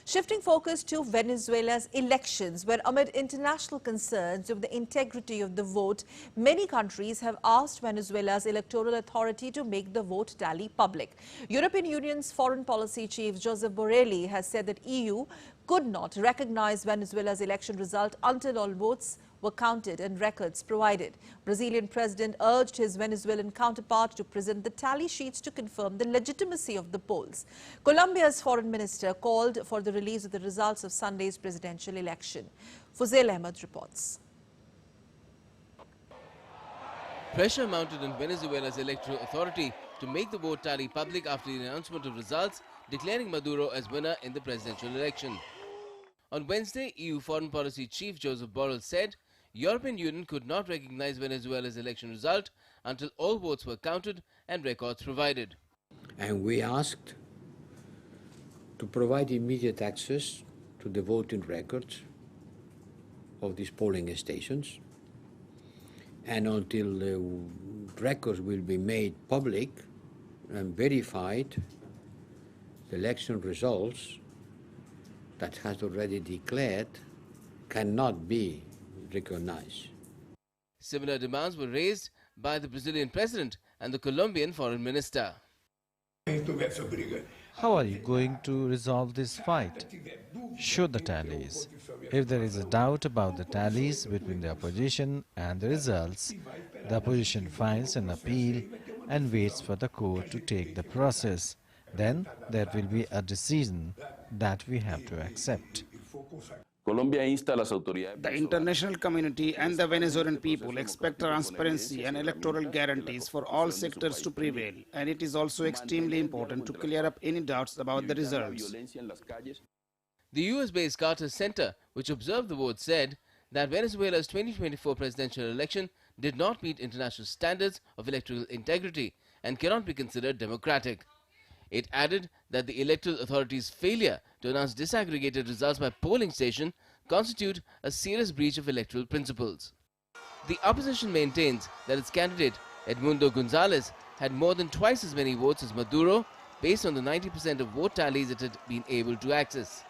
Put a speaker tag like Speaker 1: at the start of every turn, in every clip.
Speaker 1: Shifting focus to Venezuela's elections, where amid international concerns over the integrity of the vote, many countries have asked Venezuela's electoral authority to make the vote tally public. European Union's foreign policy chief Josep Borrell has said that EU could not recognize Venezuela's election result until all votes were counted and records provided. Brazilian president urged his Venezuelan counterpart to present the tally sheets to confirm the legitimacy of the polls. Colombia's foreign minister called for the release of the results of Sunday's presidential election. Fuzail Ahmed reports.
Speaker 2: Pressure mounted on Venezuela's electoral authority to make the vote tally public after the announcement of results declaring Maduro as winner in the presidential election. On Wednesday, EU Foreign Policy Chief Josep Borrell said European Union could not recognize Venezuela's election result until all votes were counted and records provided.
Speaker 3: And we asked to provide immediate access to the voting records of these polling stations. And until the records will be made public and verified, the election results that has already declared cannot be recognized.
Speaker 2: Similar demands were raised by the Brazilian president and the Colombian foreign minister.
Speaker 4: How are you going to resolve this fight? Show the tallies. If there is a doubt about the tallies between the opposition and the results, the opposition files an appeal and waits for the court to take the process. Then there will be a decision that we have to accept.
Speaker 5: The international community and the Venezuelan people expect transparency and electoral guarantees for all sectors to prevail, and it is also extremely important to clear up any doubts about the results.
Speaker 2: The US-based Carter Center, which observed the vote, said that Venezuela's 2024 presidential election did not meet international standards of electoral integrity and cannot be considered democratic. It added that the electoral authority's failure to announce disaggregated results by polling station constitute a serious breach of electoral principles. The opposition maintains that its candidate, Edmundo Gonzalez, had more than twice as many votes as Maduro, based on the 90% of vote tallies it had been able to access.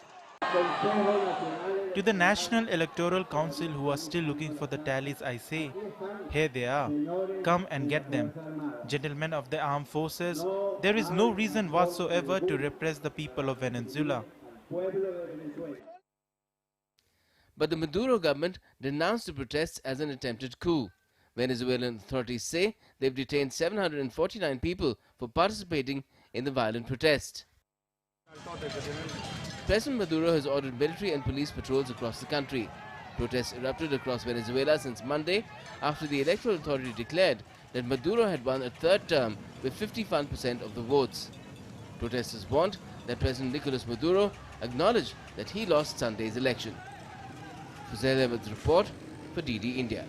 Speaker 6: To the National Electoral Council who are still looking for the tallies, I say, here they are. Come and get them. Gentlemen of the armed forces, there is no reason whatsoever to repress the people of Venezuela.
Speaker 2: But the Maduro government denounced the protests as an attempted coup. Venezuelan authorities say they've detained 749 people for participating in the violent protest. President Maduro has ordered military and police patrols across the country. Protests erupted across Venezuela since Monday after the electoral authority declared that Maduro had won a third term with 51% of the votes. Protesters warned that President Nicolas Maduro acknowledged that he lost Sunday's election. Fuzail Ahmed's report for DD India.